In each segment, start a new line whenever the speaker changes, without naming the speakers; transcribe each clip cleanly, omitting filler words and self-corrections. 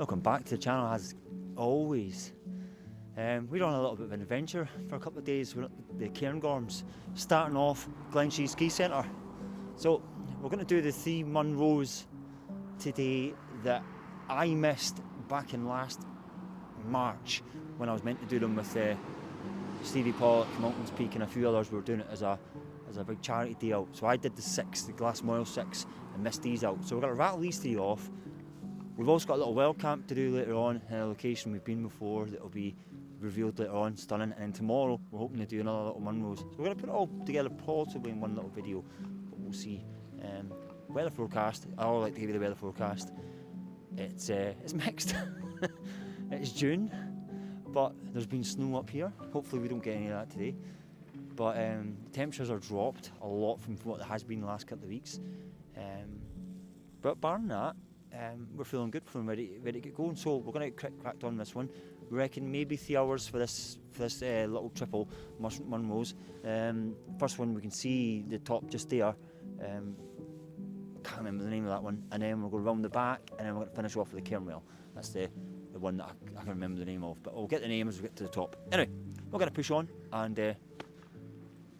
Welcome back to the channel as always. We're on a little bit of an adventure for a couple of days. We're at the Cairngorms, starting off Glenshee Ski Centre. So we're going to do the 3 Munros today that I missed back in last March when I was meant to do them with Stevie Pollock, Mountains Peak and a few others. We were doing it as a big charity day out. So I did the Glasmoyle 6 and missed these out. So we're going to rattle these 3 off. We've also got a little well camp to do later on in a location we've been before that will be revealed later on, stunning. And then tomorrow we're hoping to do another little Munros. So we're going to put it all together possibly in one little video, but we'll see. Weather forecast, I always like to give you the weather forecast. It's mixed. It's June, but there's been snow up here. Hopefully we don't get any of that today. But temperatures are dropped a lot from what it has been the last couple of weeks. But barring that, we're feeling good, feeling ready to get going. So we're going to get cracked on this one. We reckon maybe 3 hours for this little triple Munros. First one we can see the top just there. Can't remember the name of that one. And then we'll go round the back, and then we're going to finish off with the Cairnwell. That's the one that I can remember the name of. But we'll get the name as we get to the top. Anyway, we're going to push on, and we'll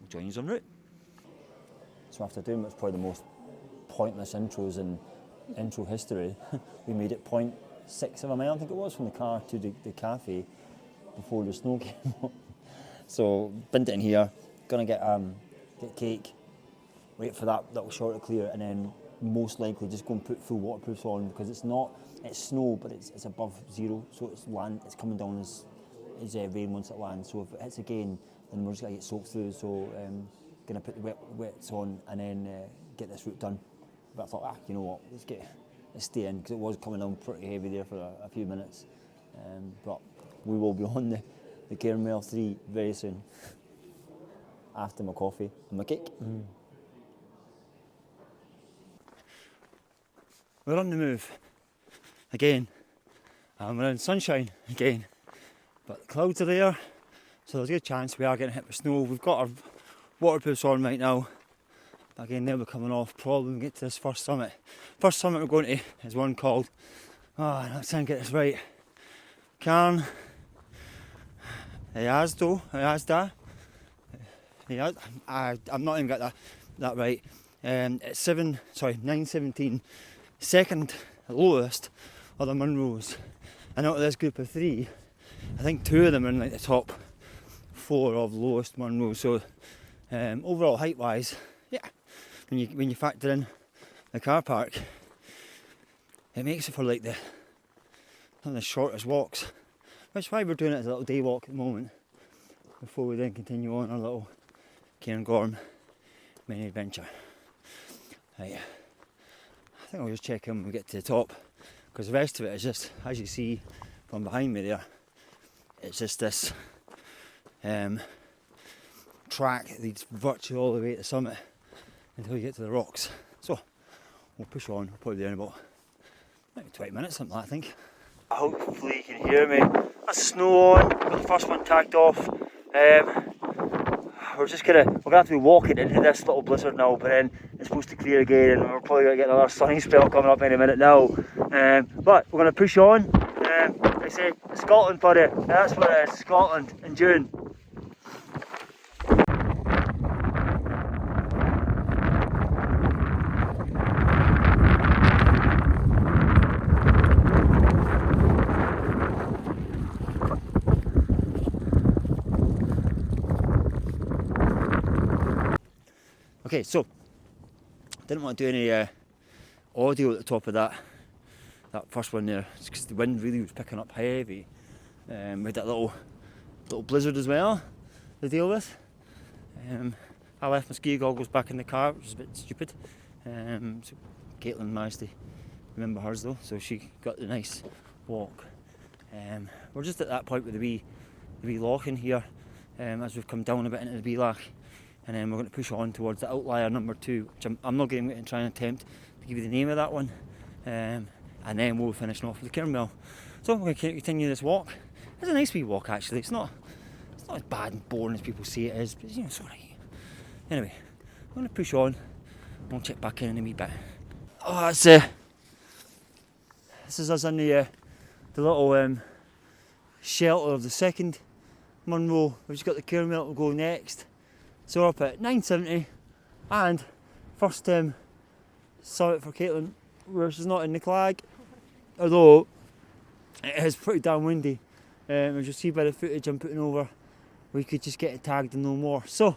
join you en route. So after doing what's probably the most pointless intros in intro history, we made it 0.6 of a mile, I think it was, from the car to the cafe before the snow came up. So binned it in here, gonna get cake, wait for that little short to clear, and then most likely just go and put full waterproofs on, because it's snow, but it's above zero, so it's coming down as rain once it lands. So if it hits again, then we're just gonna get soaked through. So gonna put the wets on and then get this route done. But I thought, you know what, let's stay in, because it was coming down pretty heavy there for a few minutes. But we will be on the Cairnwell 3 very soon, after my coffee and my cake. We're on the move again, and we're in sunshine again, but the clouds are there, so there's a good chance we are getting hit with snow. We've got our waterproofs on right now. Again, they'll be coming off probably when we get to this first summit. First summit we're going to is one called, let's try and get this right, Cairn, I'm not even got that right. It's 917, second lowest of the Munros. And out of this group of 3, I think 2 of them are in like the top 4 of lowest Munros. So overall height wise, yeah, when you factor in the car park, it makes it for like one of the shortest walks, which is why we're doing it as a little day walk at the moment, before we then continue on our little Cairngorm mini adventure. Right. I think I'll just check in when we get to the top, because the rest of it is just, as you see from behind me there, it's just this track that leads virtually all the way to the summit until you get to the rocks. So we'll push on. We'll probably be there in about maybe 20 minutes, something like that, I think. Hopefully you can hear me. That's snow on. Got the first one tagged off. We're gonna have to be walking into this little blizzard now, but then it's supposed to clear again, and we're probably gonna get another sunny spell coming up any minute now. But we're gonna push on. Like I say, Scotland, buddy. That's what it is. Scotland in June. Okay, so didn't want to do any audio at the top of that first one there, because the wind really was picking up heavy. We had that little blizzard as well to deal with. I left my ski goggles back in the car, which is a bit stupid. So Caitlin managed to remember hers though, so she got the nice walk. We're just at that point with the wee loch in here, as we've come down a bit into the wee loch. And then we're going to push on towards the outlier number 2, which I'm not going to try and attempt to give you the name of that one. And then we'll finish off with the Cairnwell. So we're going to continue this walk. It's a nice wee walk actually. It's not as bad and boring as people say it is, but it's alright. Anyway, I'm going to push on. We'll check back in a wee bit. Oh, this is us on the the little shelter of the second Munro. We've just got the cairnwell to go next. So we're up at 970, and first summit for Caitlin, where she's not in the clag, although it is pretty damn windy. As you'll see by the footage I'm putting over, we could just get it tagged and no more. So,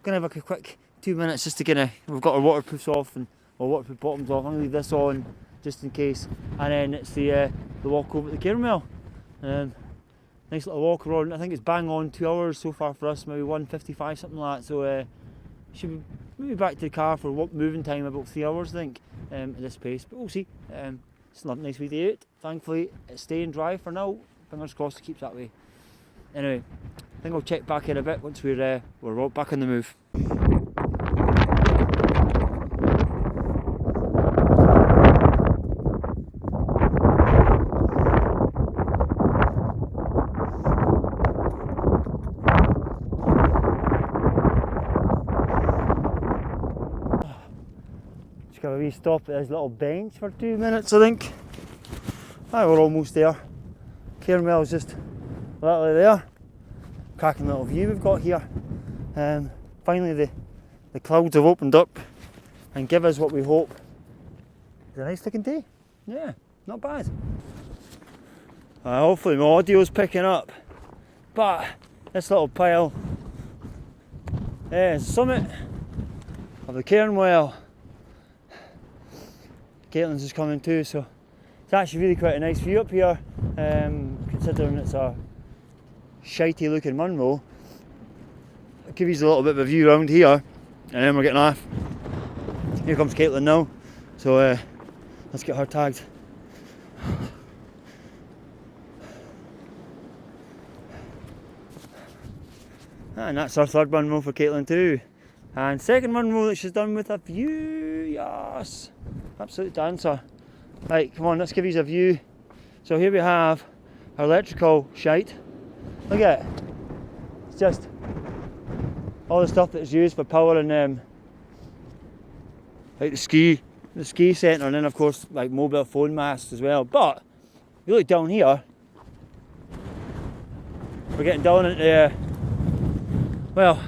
gonna have like a quick 2 minutes just to we've got our waterproofs off and our waterproof bottoms off. I'm gonna leave this on just in case, and then it's the walk over to the cairnwell. Nice little walk around. I think it's bang on 2 hours so far for us, maybe 1:55, something like that. So should be maybe back to the car for moving time about 3 hours, I think, at this pace. But we'll see. It's not a nice way to do it. Thankfully, it's staying dry for now. Fingers crossed it keeps that way. Anyway, I think I'll check back in a bit once we're back on the move. Just got a wee stop at this little bench for 2 minutes, I think. We're almost there. Cairnwell's just literally there. Cracking little view we've got here. Finally the clouds have opened up and give us what we hope is a nice looking day. Yeah, not bad. Hopefully my audio's picking up. But this little pile is the summit of the Cairnwell. Caitlin's is coming too, so it's actually really quite a nice view up here, considering it's a shitey looking Munro. I'll give you a little bit of a view around here, and then we're getting off. Here comes Caitlin now, so let's get her tagged. And that's our third Munro for Caitlin too. And second Munro that she's done with a view, yes! Absolute dancer. Right, come on, let's give you a view. So here we have our electrical shite. Look at it. It's just all the stuff that's used for powering like the ski centre, and then of course like mobile phone masts as well. But if you look down here, we're getting down into well,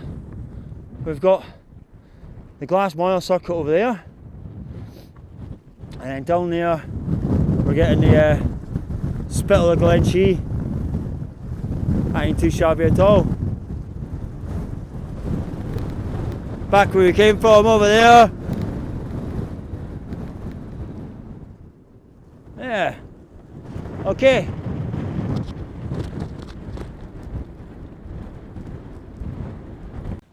we've got the glass mile circuit over there, and then down there we're getting the spittle of Glenshee. That ain't too shabby at all. Back where we came from over there. Yeah. Okay.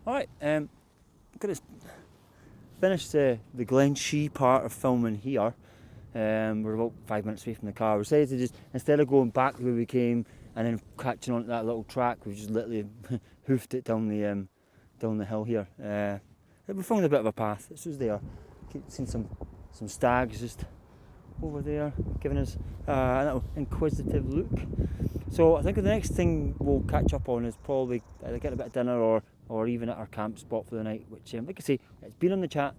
Alright, I'm going to finish the Glenshee part of filming here. We're about 5 minutes away from the car. We decided to just, instead of going back where we came and then catching on to that little track, we just literally hoofed it down the hill here. We found a bit of a path. This was there. Seen some stags just over there, giving us a little inquisitive look. So I think the next thing we'll catch up on is probably getting a bit of dinner or even at our camp spot for the night, which like I say, it's been on the chat.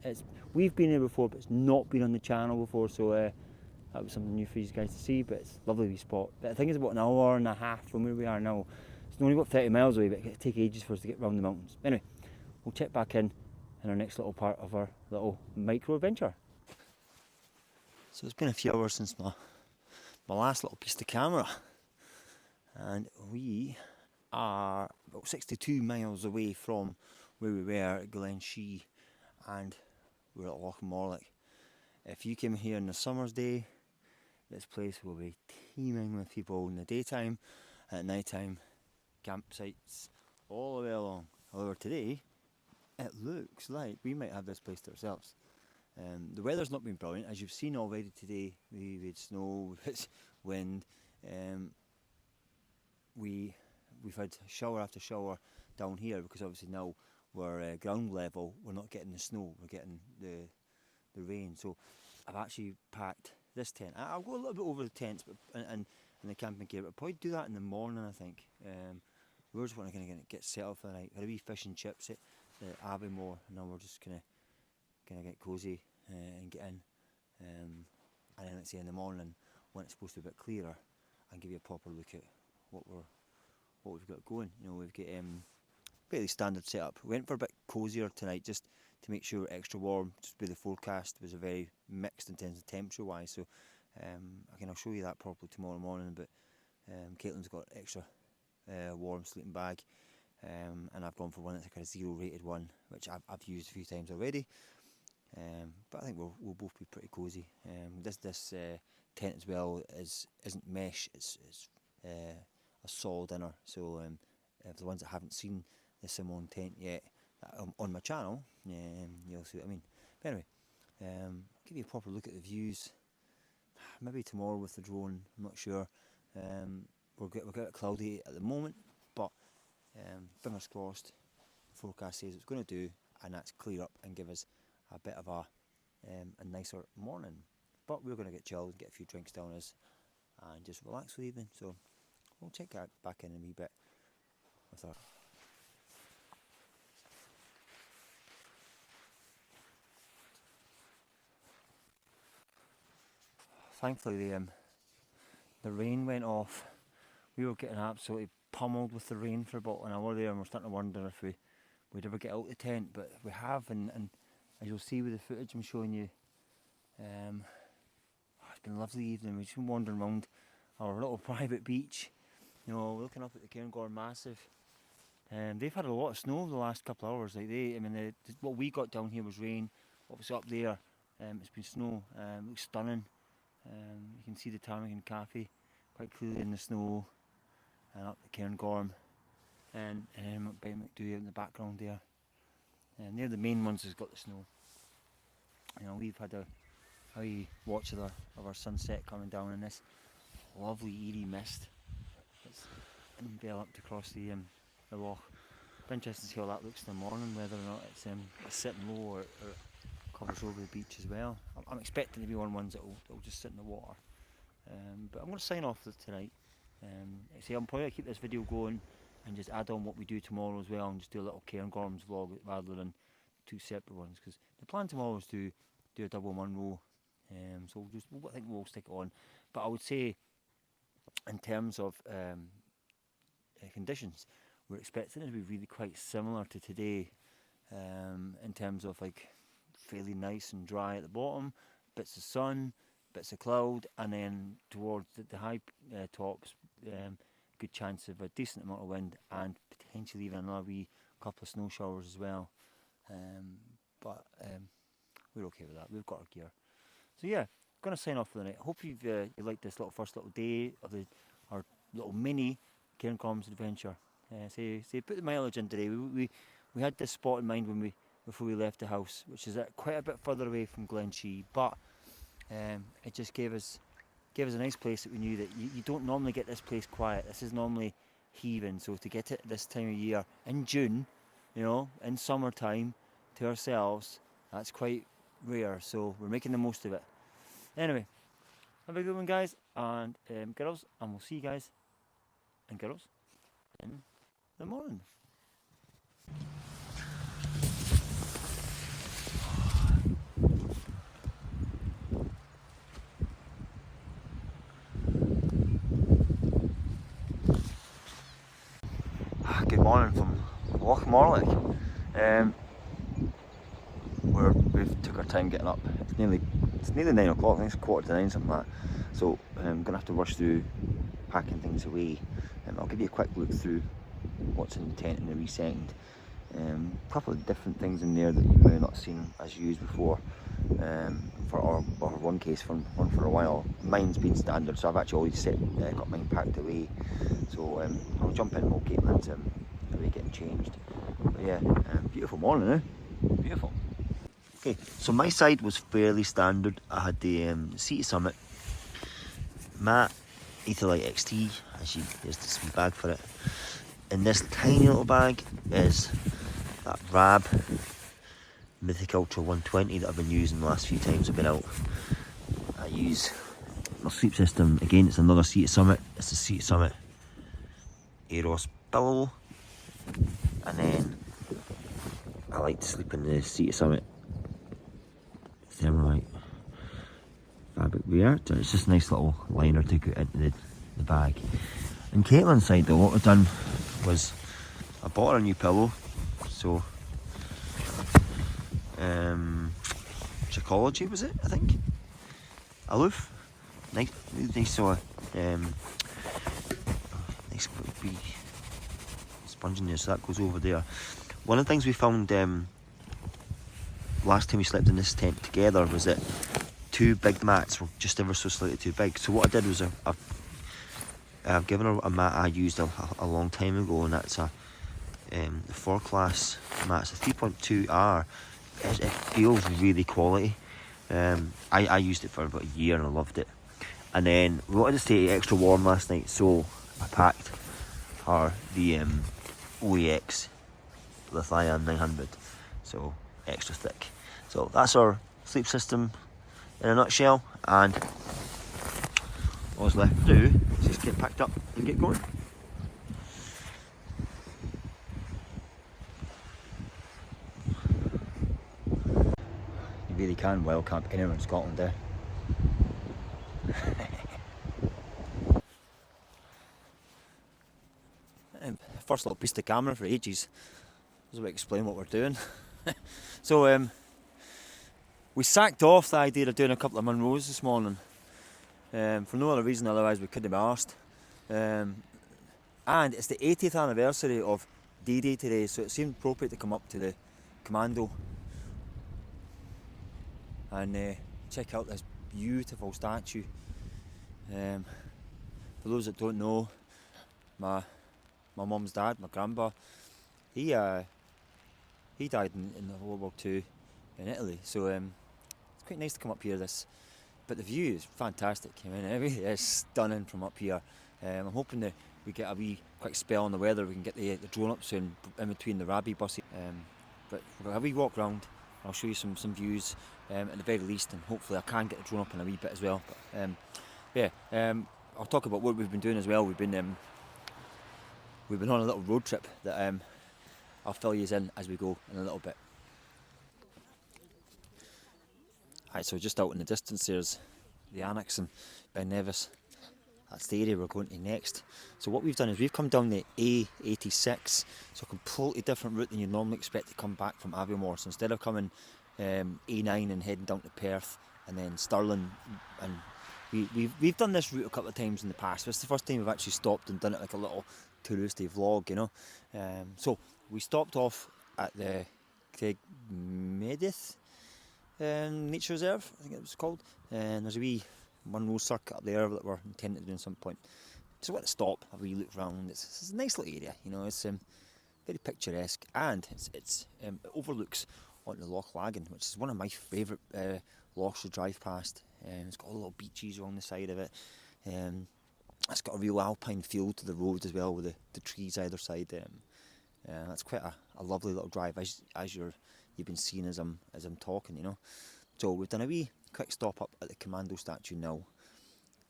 We've been here before, but it's not been on the channel before, so that was something new for you guys to see. But it's a lovely wee spot. But I think it's about an hour and a half from where we are now. It's only about 30 miles away, but it'll take ages for us to get round the mountains. Anyway, we'll check back in our next little part of our little micro adventure. So it's been a few hours since my last little piece of camera, and we are about 62 miles away from where we were at Glenshee, and we're at Loch Morlich. If you came here on a summer's day, this place will be teeming with people in the daytime, at night time, campsites all the way along. However, today it looks like we might have this place to ourselves. The weather's not been brilliant, as you've seen already today. We've had snow, we've had wind, we've had shower after shower down here, because obviously now we're ground level, we're not getting the snow, we're getting the rain. So I've actually packed this tent. I'll go a little bit over the tents and the camping gear, but I'll probably do that in the morning, I think. We're just going to get set up for the night. Had a wee fish and chips at Abbeymoor, and now we're just going to get cosy and get in. And then let's say in the morning when it's supposed to be a bit clearer, and give you a proper look at what we've got going. You know, we've got fairly standard setup. We went for a bit cosier tonight just to make sure we're extra warm. Just with the forecast was a very mixed in terms of temperature wise. So again, I'll show you that properly tomorrow morning. But Caitlin's got extra warm sleeping bag, and I've gone for one that's like a 0 rated one, which I've used a few times already. But I think we'll both be pretty cosy. This tent as well isn't mesh. It's a solid inner. So for the ones that haven't seen the Simone tent yet on my channel, you'll see what I mean. But anyway, I'll give you a proper look at the views. Maybe tomorrow with the drone. I'm not sure. We're getting cloudy at the moment, but fingers crossed. The forecast says it's going to do, and that's clear up and give us a bit of a nicer morning. But we're going to get chilled, get a few drinks down us, and just relax for the evening. So we'll check that back in a wee bit with our. Thankfully, the rain went off. We were getting absolutely pummeled with the rain for about an hour there, and we're starting to wonder if we'd ever get out the tent. But we have, and as you'll see with the footage I'm showing you, it's been a lovely evening. We've just been wandering around our little private beach, you know, looking up at the Cairngorms Massive. They've had a lot of snow the last couple of hours. What we got down here was rain. Obviously up there, it's been snow. It looks stunning. You can see the Ptarmigan Cafe quite clearly in the snow, and up the Cairngorm, and Bay McDoo out in the background there. And they're the main ones that's got the snow. You know, we've had a wee watch of our sunset coming down in this lovely eerie mist that's enveloped across the loch. It's interesting to see how that looks in the morning, whether or not it's sitting low or covers over the beach as well. I'm expecting to be one of the ones that'll just sit in the water. But I'm going to sign off for tonight. I'm probably going to keep this video going and just add on what we do tomorrow as well, and just do a little Cairngorms vlog rather than two separate ones, because the plan tomorrow is to do a double Munro. So I think we'll stick it on. But I would say, in terms of conditions, we're expecting it to be really quite similar to today, in terms of like fairly nice and dry at the bottom, bits of sun, bits of cloud, and then towards the high tops, good chance of a decent amount of wind, and potentially even another wee couple of snow showers as well. But we're okay with that. We've got our gear. So yeah, going to sign off for the night. Hope you liked this first little day of our little mini Cairngorms adventure. Put the mileage in today. We had this spot in mind before we left the house, which is quite a bit further away from Glenshee, but it just gave us a nice place that we knew that you don't normally get this place quiet. This is normally heaving, so to get it this time of year in June, you know, in summertime to ourselves, that's quite rare. So we're making the most of it. Anyway, have a good one, guys and girls, and we'll see you guys and girls in the morning. Good morning from Loch Morlich. We've took our time getting up. It's nearly 9 o'clock. I think it's 8:45, something like that. So I'm gonna have to rush through packing things away. I'll give you a quick look through what's in the tent in a wee second. A couple of different things in there that you may not have seen as used before. For our one case for a while. Mine's been standard, so I've actually already got mine packed away. So I'll jump in while Caitlin's away getting changed. But yeah, beautiful morning, eh? Beautiful. Okay, so my side was fairly standard. I had the Sea Summit, Matt Etherlite XT, there's this bag for it. In this tiny little bag is that Rab Mythic Ultra 120 that I've been using the last few times I've been out. I use my sleep system, again it's another Sea Summit, it's the Sea Summit Aeros pillow, and then like to sleep in the Sea Summit Thermite fabric wear. It's just a nice little liner to put into the bag. On Caitlin's side though, what we've done was I bought her a new pillow. So Psychology was it, I think? Aloof. Nice nice wee sponge in there, so that goes over there. One of the things we found last time we slept in this tent together was that 2 big mats were just ever so slightly too big. So what I did was I've given her a mat I used a long time ago, and that's the 4-class mat. It's a 3.2R. It feels really quality. I used it for about a year and I loved it. And then we wanted to stay extra warm last night, so I packed her the OEX Lithium 900, so extra thick. So that's our sleep system in a nutshell, and all that's left to do is just get packed up and get going. You really can wild camp anywhere in Scotland, eh? First little piece of camera for ages. Just about to explain what we're doing. So we sacked off the idea of doing a couple of Munros this morning, for no other reason otherwise we couldn't be arsed. And it's the 80th anniversary of D-Day today, so it seemed appropriate to come up to the Commando and check out this beautiful statue. For those that don't know, my mum's dad, my grandpa, he died in World War II in Italy, so it's quite nice to come up here. But the view is fantastic. I mean, it really is stunning from up here. I'm hoping that we get a wee quick spell on the weather. We can get the drone up soon in between the Rabbi buses. But we'll have a wee walk round. I'll show you some views at the very least, and hopefully I can get the drone up in a wee bit as well. But I'll talk about what we've been doing as well. We've been on a little road trip that I'll fill you in as we go in a little bit. Right, so just out in the distance there's the Annex and Ben Nevis. That's the area we're going to next. So what we've done is we've come down the A86, so a completely different route than you'd normally expect to come back from Aviemore. So instead of coming A9 and heading down to Perth and then Stirling, and we've done this route a couple of times in the past. It's the first time we've actually stopped and done it like a little touristy vlog, you know. So we stopped off at the Cairngorms Nature Reserve, I think it was called, and there's a wee Munro circuit up there that we're intending to do at some point. Just want to stop, have a wee look around. It's a nice little area, you know. It's very picturesque, and it overlooks on the Loch, which is one of my favourite lochs to drive past. It's got all the little beaches along the side of it. It's got a real alpine feel to the road as well, with the trees either side. That's quite a lovely little drive, as you've been seeing as I'm talking, you know. So we've done a wee quick stop up at the Commando statue now,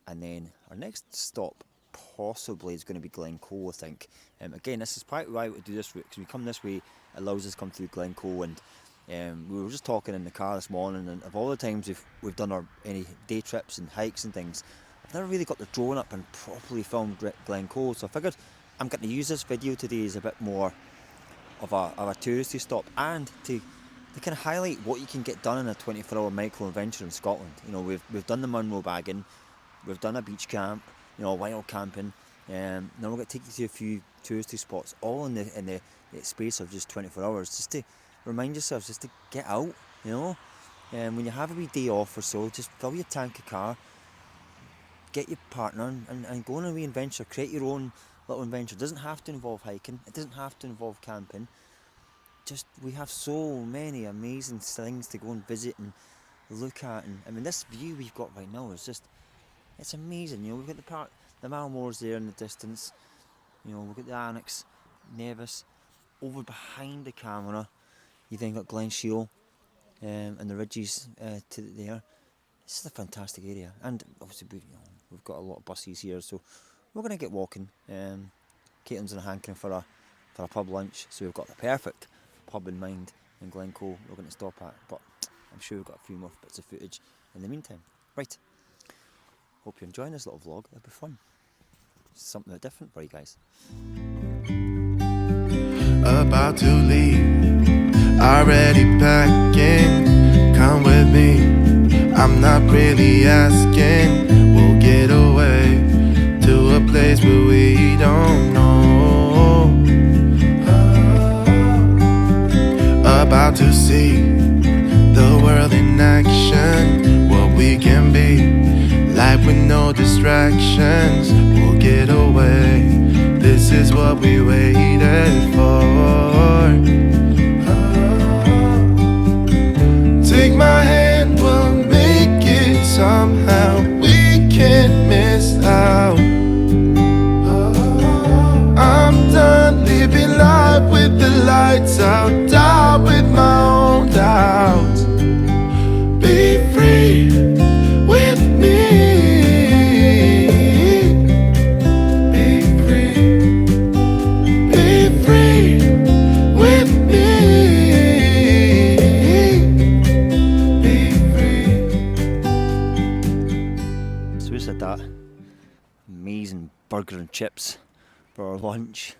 and then our next stop possibly is going to be Glencoe, I think. Again, this is partly why we do this route, because we come this way, it allows us to come through Glencoe, and we were just talking in the car this morning, and of all the times we've done any day trips and hikes and things, I've never really got the drone up and properly filmed Glencoe, so I figured I'm going to use this video today as a bit more of a touristy stop, and to kind of highlight what you can get done in a 24-hour micro adventure in Scotland. You know, we've done the Munro bagging, we've done a beach camp, you know, wild camping, now we're going to take you to a few touristy spots, all in the space of just 24 hours, just to remind yourselves just to get out, you know. And when you have a wee day off or so, just fill your tank of car, get your partner and go on a wee adventure, create your own little adventure. It doesn't have to involve hiking, it doesn't have to involve camping. Just, we have so many amazing things to go and visit and look at, and I mean, this view we've got right now is just, it's amazing. You know, we've got the Malmore's there in the distance, you know, we've got the Annex, Nevis, over behind the camera you then got Glenshee and the ridges to there. This is a fantastic area, and obviously we've got a lot of buses here, so we're going to get walking. Caitlin's in a hankering for a pub lunch, so we've got the perfect pub in mind in Glencoe we're going to stop at, but I'm sure we've got a few more bits of footage in the meantime. Right, hope you're enjoying this little vlog. It'll be fun. Something different for you guys.
About to leave, already packing. Come with me, I'm not really asking. We'll get away to a place where we don't know. About to see the world in action, what we can be. Life with no distractions, we'll get away. This is what we waited for. Take my hand, we'll make it somehow. We can't miss out. I'm done living life with the lights out, down with my own doubts. Be free with me. Be free. Be free with me. Be free.
So we just had that amazing burger and chips for our lunch.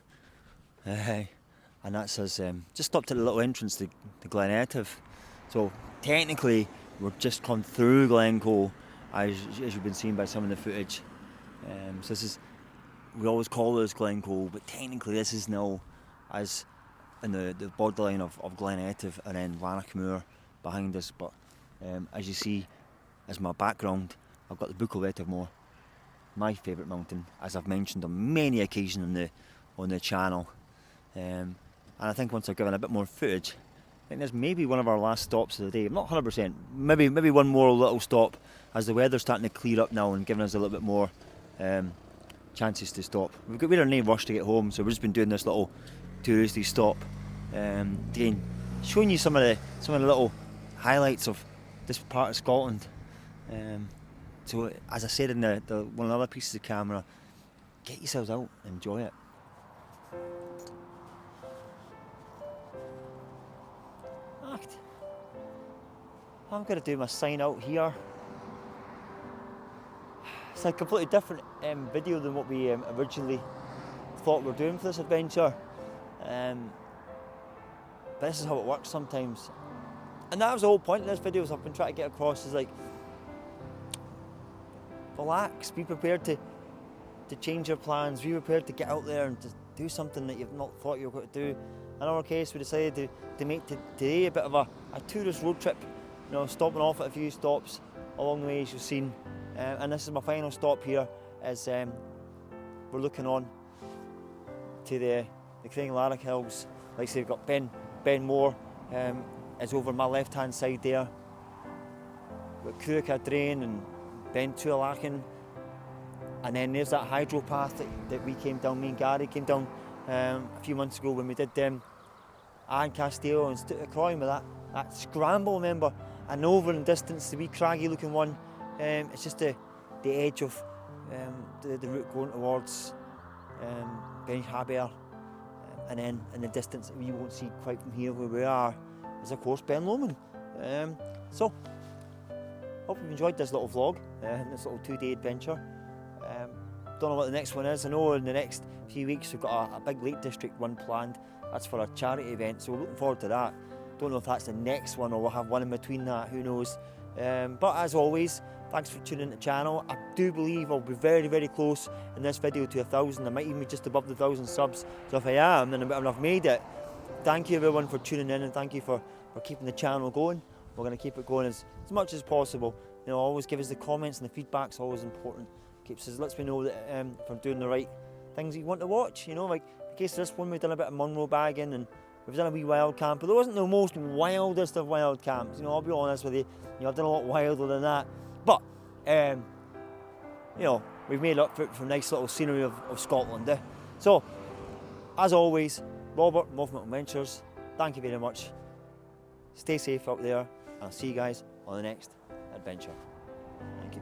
And that's us just stopped at the little entrance to Glencoe. So technically we're just come through Glencoe, as you've been seeing by some of the footage. So this is, we always call this Glencoe, but technically this is now as in the borderline of Glencoe and then Lanarkmoor behind us. But as you see, as my background, I've got the Buccal Ettermore, my favourite mountain, as I've mentioned on many occasions on the channel. And I think once I've given a bit more footage, I think this may be one of our last stops of the day. I'm not 100%. Maybe one more little stop as the weather's starting to clear up now and giving us a little bit more chances to stop. We're in no rush to get home, so we've just been doing this little touristy stop. Again, showing you some of the little highlights of this part of Scotland. So as I said in the one of the other pieces of camera, get yourselves out, enjoy it. I'm going to do my sign out here. It's a completely different video than what we originally thought we were doing for this adventure. But this is how it works sometimes. And that was the whole point of this video, so I've been trying to get across, is like, relax, be prepared to change your plans, be prepared to get out there and to do something that you've not thought you were going to do. In our case, we decided to make today a bit of a tourist road trip. You know, stopping off at a few stops along the way, as you've seen. And this is my final stop here, as we're looking on to the Cairngorms Hills. Like I say, we've got Ben Moor is over my left hand side there. We've got Cuacha Drain and Ben Tualachen. And then there's that hydro path that we came down, me and Gary came down a few months ago when we did Castile and Stutacroy with that scramble, remember? And over in distance, the wee craggy looking one, it's just the edge of the route going towards Benhaber. And then in the distance that we won't see quite from here where we are is of course Ben Lomond. So, hope you've enjoyed this little vlog, this little 2-day adventure. Don't know what the next one is. I know in the next few weeks we've got a big Lake District one planned. That's for a charity event, so we're looking forward to that. Don't know if that's the next one or we'll have one in between that, who knows. But as always, thanks for tuning in to the channel. I do believe I'll be very, very close in this video to 1,000. I might even be just above the 1,000 subs. So if I am, then I've made it. Thank you everyone for tuning in, and thank you for keeping the channel going. We're going to keep it going as much as possible. You know, always give us the comments, and the feedback's always important. Lets me know that if I'm doing the right things that you want to watch. You know, like in case of this one, we've done a bit of Munro bagging and we've done a wee wild camp, but it wasn't the most wildest of wild camps. You know, I'll be honest with you. You know, I've done a lot wilder than that. But you know, we've made up for it from nice little scenery of Scotland. So, as always, Robert, Moffat Ventures. Thank you very much. Stay safe out there, and I'll see you guys on the next adventure. Thank you.